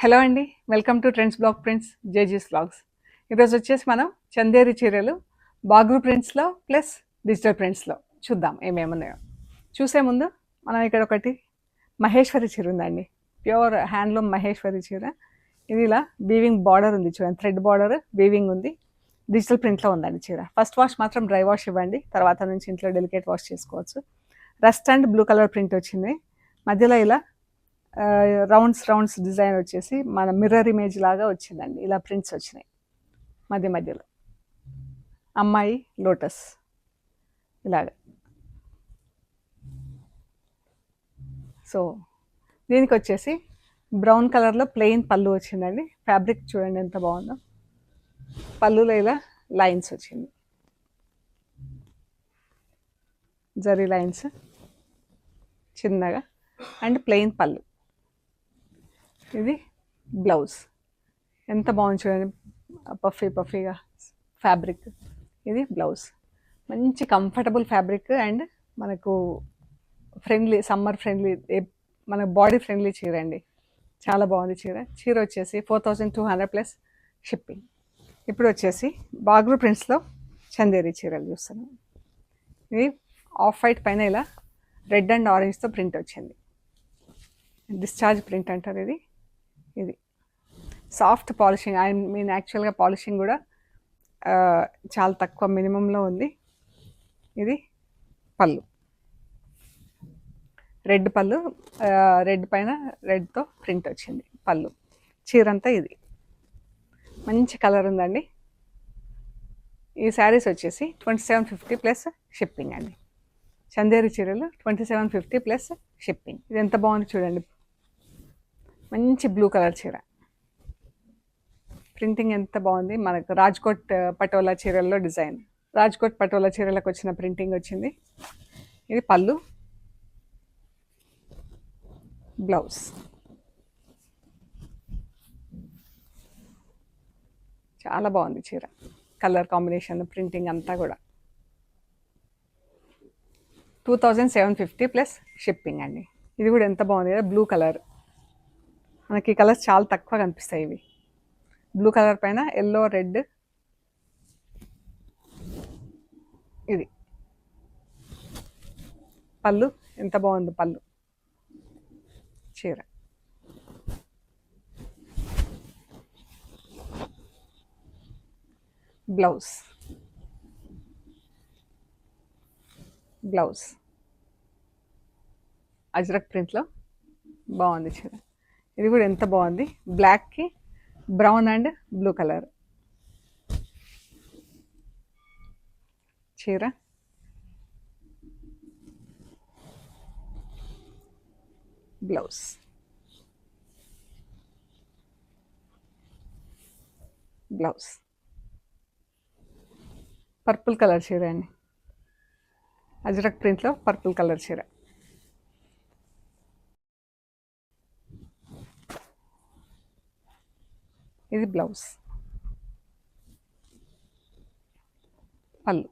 Hello అండి, welcome to trends block prints జేజీస్ blogs. ఈరోజు వచ్చేసి మనం చందేరి చీరలు బాగ్రూ ప్రింట్స్లో ప్లస్ డిజిటల్ ప్రింట్స్లో చూద్దాం ఏమేమి ఉన్నాయో. చూసే ముందు మనం ఇక్కడ ఒకటి మహేశ్వరి చీర ఉందండి, ప్యూర్ హ్యాండ్లూమ్ మహేశ్వరి చీర. ఇది ఇలా వీవింగ్ బార్డర్ ఉంది, చూడండి థ్రెడ్ బార్డర్ వీవింగ్ ఉంది. డిజిటల్ ప్రింట్లో ఉందండి చీర. ఫస్ట్ వాష్ మాత్రం డ్రై వాష్ ఇవ్వండి, తర్వాత నుంచి ఇంట్లో డెలికేట్ వాష్ చేసుకోవచ్చు. Rust and blue colour print వచ్చింది, మధ్యలో ఇలా రౌండ్స్ డిజైన్ వచ్చేసి మన మిర్రర్ ఇమేజ్ లాగా వచ్చిందండి. ఇలా ప్రింట్స్ వచ్చినాయి మధ్యలో. అమ్మాయి లోటస్ ఇలాగ. సో దీనికి వచ్చేసి బ్రౌన్ కలర్లో ప్లెయిన్ పళ్ళు వచ్చిందండి. ఫ్యాబ్రిక్ చూడండి ఎంత బాగుందో. పళ్ళులో ఇలా లైన్స్ వచ్చింది, జరీ లైన్స్ చిన్నగా, అండ్ ప్లెయిన్ పళ్ళు. ఇది బ్లౌజ్, ఎంత బాగుంది చూడండి, పఫీగా ఫ్యాబ్రిక్. ఇది బ్లౌజ్, మంచి కంఫర్టబుల్ ఫ్యాబ్రిక్ అండ్ మనకు ఫ్రెండ్లీ, సమ్మర్ ఫ్రెండ్లీ, మన బాడీ ఫ్రెండ్లీ చీర అండి. చాలా బాగుంది చీర వచ్చేసి 4200 ప్లస్ షిప్పింగ్. ఇప్పుడు వచ్చేసి బాగ్రూ ప్రింట్స్లో చందేరి చీరలు చూస్తున్నాం. ఇది ఆఫ్ వైట్ పైన ఇలా రెడ్ అండ్ ఆరెంజ్తో ప్రింట్ వచ్చింది, డిశ్చార్జ్ ప్రింట్ అంటారు ఇది. ఇది సాఫ్ట్ పాలిషింగ్, ఐ మీన్ యాక్చువల్గా పాలిషింగ్ కూడా చాలా తక్కువ మినిమంలో ఉంది. ఇది పళ్ళు, రెడ్ పళ్ళు, రెడ్ పైన రెడ్తో ప్రింట్ వచ్చింది పళ్ళు. చీరంతా ఇది మంచి కలర్ ఉందండి. ఈ శారీస్ వచ్చేసి 2750 ప్లస్ షిప్పింగ్ అండి. చందేరి చీరలు 2750 ప్లస్ షిప్పింగ్. ఇది ఎంత బాగుంది చూడండి, మంచి బ్లూ కలర్ చీర. ప్రింటింగ్ ఎంత బాగుంది, మనకు రాజ్కోట్ పటోలా చీరల్లో డిజైన్, రాజ్కోట్ పటోలా చీరలకు వచ్చిన ప్రింటింగ్ వచ్చింది. ఇది పళ్ళు, బ్లౌజ్. చాలా బాగుంది చీర, కలర్ కాంబినేషన్, ప్రింటింగ్ అంతా కూడా. 2750 ప్లస్ షిప్పింగ్ అండి. ఇది కూడా ఎంత బాగుంది కదా, బ్లూ కలర్. మనకి కలర్స్ చాలా తక్కువ కనిపిస్తాయి ఇవి. బ్లూ కలర్ పైన ఎల్లో రెడ్. ఇది పళ్ళు, ఎంత బాగుంది పళ్ళు చీర. బ్లౌజ్ అజ్రక్ ప్రింట్లో బాగుంది చీర. ఇది కూడా ఎంత బాగుంది, బ్లాక్కి బ్రౌన్ అండ్ బ్లూ కలర్ చీర. బ్లౌజ్ పర్పుల్ కలర్ చీర అండి, అజ్రక్ ప్రింట్లో పర్పుల్ కలర్ చీర. ఇది బ్లౌజ్, పళ్ళు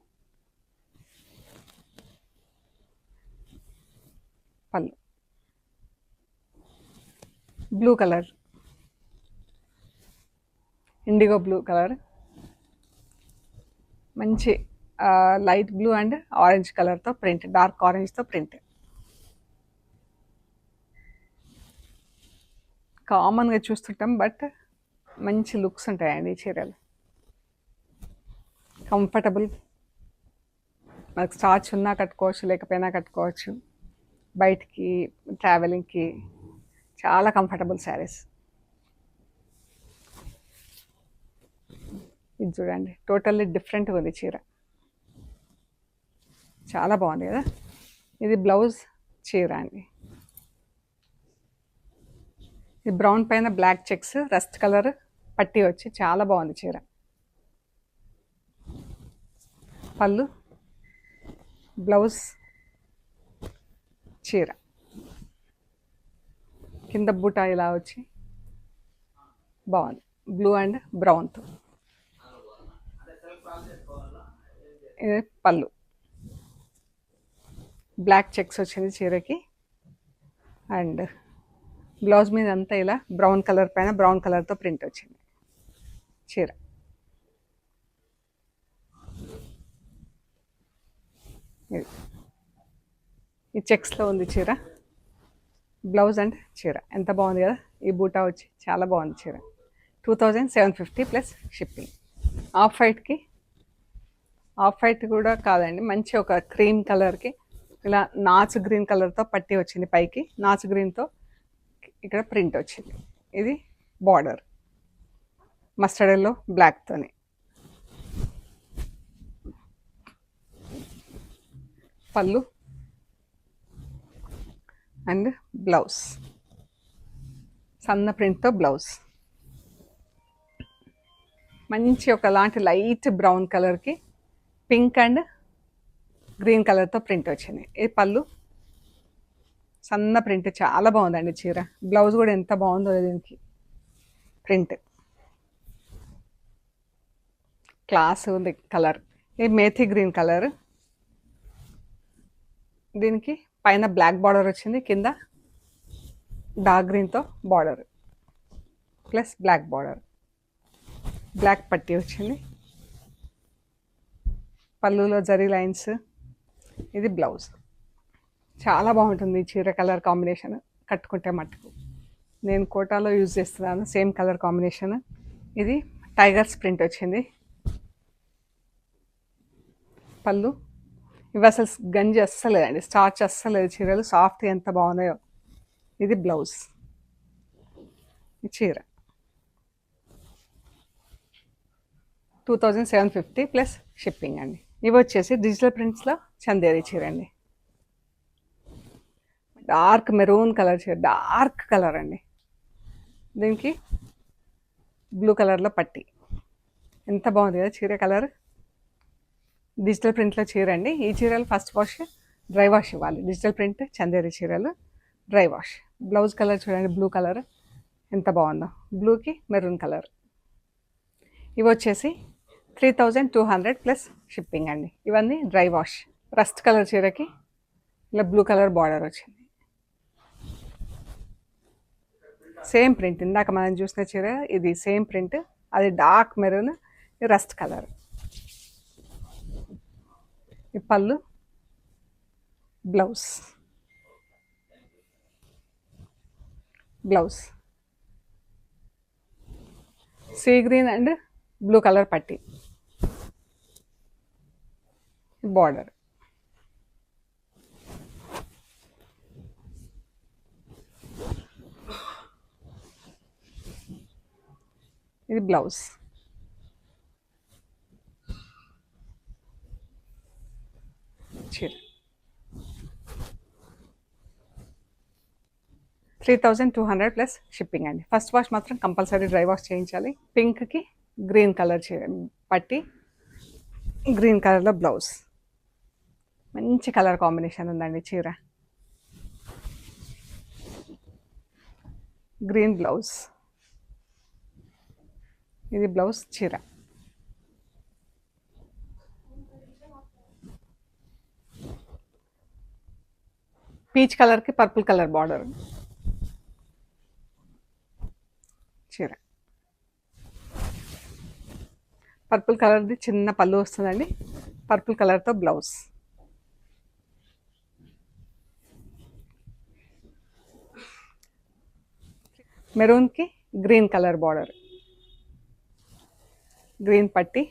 blue colour, IndiGo blue colour, మంచి లైట్ బ్లూ అండ్ ఆరెంజ్ కలర్తో ప్రింట్, డార్క్ ఆరెంజ్తో ప్రింట్. కామన్గా చూస్తుంటాం, బట్ మంచి లుక్స్ ఉంటాయండి ఈ చీరలు. కంఫర్టబుల్, మనకు స్టార్చ్ ఉన్నా కట్టుకోవచ్చు, లేకపోయినా కట్టుకోవచ్చు. బయటికి ట్రావెలింగ్కి చాలా కంఫర్టబుల్ శారీస్. ఇది చూడండి, టోటల్లీ డిఫరెంట్గా ఉంది చీర, చాలా బాగుంది కదా. ఇది బ్లౌజ్ చీర అండి. ఇది బ్రౌన్ పైన బ్లాక్ చెక్స్, రస్ట్ కలర్ పట్టి వచ్చి చాలా బాగుంది చీర. పళ్ళు, బ్లౌజ్ చీర. కింద బూటా ఇలా వచ్చి బాగుంది, బ్లూ అండ్ బ్రౌన్తో. ఇది పళ్ళు, బ్లాక్ చెక్స్ వచ్చింది చీరకి, అండ్ బ్లౌజ్ మీద అంతా ఇలా బ్రౌన్ కలర్ పైన బ్రౌన్ కలర్తో ప్రింట్ వచ్చింది చీర. ఇది ఈ చెక్స్లో ఉంది చీర. బ్లౌజ్ అండ్ చీర ఎంత బాగుంది కదా. ఈ బూటా వచ్చి చాలా బాగుంది చీర. 2750 ప్లస్ షిప్పింగ్. ఆఫ్ వైట్ కూడా కాదండి, మంచి ఒక క్రీమ్ కలర్కి ఇలా నాచు గ్రీన్ కలర్తో పట్టి వచ్చింది. పైకి నాచు గ్రీన్తో ఇక్కడ ప్రింట్ వచ్చింది. ఇది బార్డర్ మస్టర్డ్ ఎల్లో బ్లాక్తోని. పళ్ళు అండ్ బ్లౌజ్ సన్న ప్రింట్తో బ్లౌజ్. మంచి ఒకలాంటి లైట్ బ్రౌన్ కలర్కి పింక్ అండ్ గ్రీన్ కలర్తో ప్రింట్ వచ్చింది. ఇది పళ్ళు సన్న ప్రింట్ చాలా బాగుందండి చీర. బ్లౌజ్ కూడా ఎంత బాగుందో దీనికి ప్రింట్, క్లాస్ ఉంది కలర్. ఇది మేథీ గ్రీన్ కలర్. దీనికి పైన బ్లాక్ బార్డర్ వచ్చింది, కింద డార్క్ గ్రీన్తో border plus black border, black పట్టీ వచ్చింది. పళ్ళులో జరీ లైన్స్. ఇది బ్లౌజ్. చాలా బాగుంటుంది ఈ చీర కలర్ కాంబినేషన్ కట్టుకుంటే మట్టుకు. నేను కోటాలో యూజ్ చేస్తున్నాను సేమ్ కలర్ కాంబినేషన్. ఇది టైగర్స్ ప్రింట్ వచ్చింది. పళ్ళు ఇవి అసలు గంజి అస్సలేదండి, స్టార్చ్ అస్సలేదు. చీరలు సాఫ్ట్ ఎంత బాగున్నాయో. ఇది బ్లౌజ్. ఈ చీర 2750 ప్లస్ షిప్పింగ్ అండి. ఇవి వచ్చేసి డిజిటల్ ప్రింట్స్లో చందేరి చీర అండి. డార్క్ మెరూన్ కలర్ చీర, డార్క్ కలర్ అండి. దీనికి బ్లూ కలర్లో పట్టి ఎంత బాగుంది కదా చీర కలర్. డిజిటల్ ప్రింట్లో చీర అండి. ఈ చీరలు ఫస్ట్ వాష్ డ్రై వాష్ ఇవ్వాలి. డిజిటల్ ప్రింట్ చందేరి చీరలు డ్రై వాష్. బ్లౌజ్ కలర్ చూడండి, బ్లూ కలర్ ఎంత బాగుందో, బ్లూకి మెరూన్ కలర్. ఇవి వచ్చేసి 3200 ప్లస్ షిప్పింగ్ అండి. ఇవన్నీ డ్రై వాష్. రస్ట్ కలర్ చీరకి ఇలా బ్లూ కలర్ బార్డర్ వచ్చింది. సేమ్ ప్రింట్, ఇందాక మనం చూసిన చీర ఇది సేమ్ ప్రింట్. అది డార్క్ మెరూన్, రస్ట్ కలర్. ఈ పళ్ళు, blouse sea green and blue colour పట్టి, బార్డర్. ఇది బ్లౌజ్. చీర 3200 ప్లస్ షిప్పింగ్ అండి. ఫస్ట్ వాష్ మాత్రం కంపల్సరీ డ్రై వాష్ చేయించాలి. పింక్కి గ్రీన్ కలర్ పట్టి, గ్రీన్ కలర్లో బ్లౌజ్. మంచి కలర్ కాంబినేషన్ ఉందండి చీర. Green blouse. ఇది బ్లౌజ్ చీర. పీచ్ కలర్కి పర్పుల్ కలర్ బార్డర్ చీర. పర్పుల్ కలర్ది చిన్న పళ్ళు వస్తుందండి. పర్పుల్ కలర్తో బ్లౌజ్. మెరూన్కి గ్రీన్ కలర్ బార్డర్, గ్రీన్ పట్టి,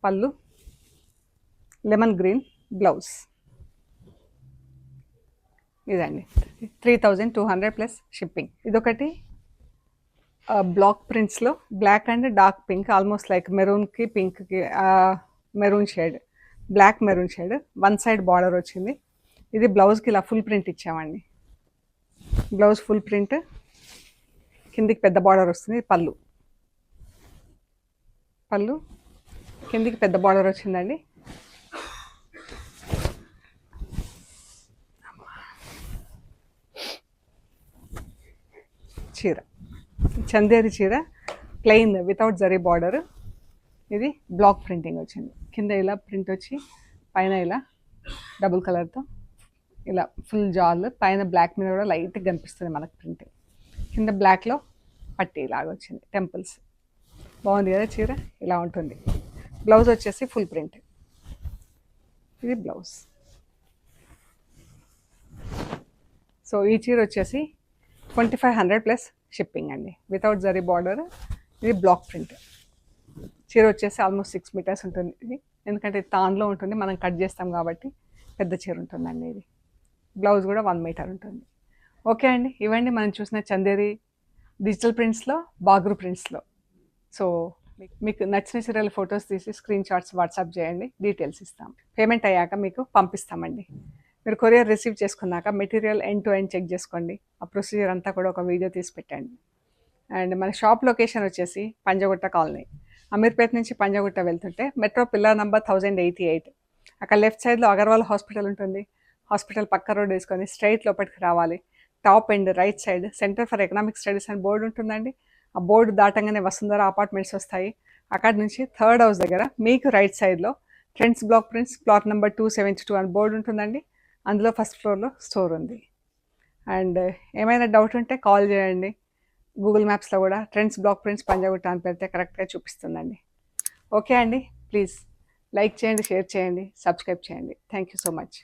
పళ్ళు లెమన్ గ్రీన్, బ్లౌజ్. ఇదండి 3200 ప్లస్ షిప్పింగ్. ఇదొకటి బ్లాక్ ప్రింట్స్లో black and dark pink, almost like మెరూన్కి పింక్కి maroon shade, black maroon shade. One side border వచ్చింది. ఇది బ్లౌజ్కి ఇలా ఫుల్ ప్రింట్ ఇచ్చామండి. బ్లౌజ్ ఫుల్ ప్రింట్, కిందికి పెద్ద బార్డర్ వస్తుంది. పళ్ళు కిందికి పెద్ద బార్డర్ వచ్చిందండి. చీర చందేరి చీర, ప్లెయిన్ వితౌట్ జరీ బార్డర్. ఇది బ్లాక్ ప్రింటింగ్ వచ్చింది. కింద ఇలా ప్రింట్ వచ్చి పైన ఇలా డబుల్ కలర్తో ఇలా ఫుల్ జాల్, పైన బ్లాక్ మీద కూడా లైట్గా కనిపిస్తుంది మనకు ప్రింట్. కింద బ్లాక్లో పట్టీ లాగా వచ్చింది టెంపుల్స్. బాగుంది కదా చీర, ఇలా ఉంటుంది. బ్లౌజ్ వచ్చేసి ఫుల్ ప్రింట్. ఇది బ్లౌజ్. సో ఈ చీర వచ్చేసి 2500 ప్లస్ షిప్పింగ్ అండి, వితౌట్ జరీ బార్డర్. ఇది బ్లాక్ ప్రింట్. చీర వచ్చేసి ఆల్మోస్ట్ 6 మీటర్స్ ఉంటుంది ఇది, ఎందుకంటే తాన్లో ఉంటుంది, మనం కట్ చేస్తాం కాబట్టి పెద్ద చీర ఉంటుందండి ఇది. బ్లౌజ్ కూడా 1 మీటర్ ఉంటుంది. ఓకే అండి, ఇవ్వండి మనం చూసిన చందేరి డిజిటల్ ప్రింట్స్లో, బాగ్రూ ప్రింట్స్లో. సో మీకు నచ్చిన చీరల ఫొటోస్ తీసి స్క్రీన్ షాట్స్ వాట్సాప్ చేయండి, డీటెయిల్స్ ఇస్తాం. పేమెంట్ అయ్యాక మీకు పంపిస్తామండి. మీరు కొరియర్ రిసీవ్ చేసుకున్నాక material end to end check చేసుకోండి. ఆ ప్రొసీజర్ అంతా కూడా ఒక వీడియో తీసి పెట్టండి. అండ్ మన షాప్ లొకేషన్ వచ్చేసి పంజగుట్ట కాలనీ. అమీర్పేట నుంచి పంజగుట్ట వెళ్తుంటే మెట్రో పిల్లర్ నెంబర్ 1088, అక్కడ లెఫ్ట్ సైడ్లో అగర్వాల్ హాస్పిటల్ ఉంటుంది. హాస్పిటల్ పక్క రోడ్ వేసుకొని స్ట్రైట్ లోపలికి రావాలి. Top and right side centre for economic studies అని బోర్డు ఉంటుందండి. ఆ బోర్డు దాటంగానే వసుంధర అపార్ట్మెంట్స్ వస్తాయి. అక్కడ నుంచి థర్డ్ హౌస్ దగ్గర మీకు రైట్ సైడ్లో trends block prints plot number 272 అని బోర్డు ఉంటుందండి. అందులో ఫస్ట్ ఫ్లోర్లో స్టోర్ ఉంది. అండ్ ఏమైనా డౌట్ ఉంటే కాల్ చేయండి. గూగుల్ మ్యాప్స్లో కూడా ట్రెండ్స్ బ్లాక్ ప్రింట్స్ పంజాగుట్ట అని పెడితే కరెక్ట్గా చూపిస్తుందండి. ఓకే అండి, ప్లీజ్ లైక్ చేయండి, షేర్ చేయండి, సబ్స్క్రైబ్ చేయండి. Thank you so much.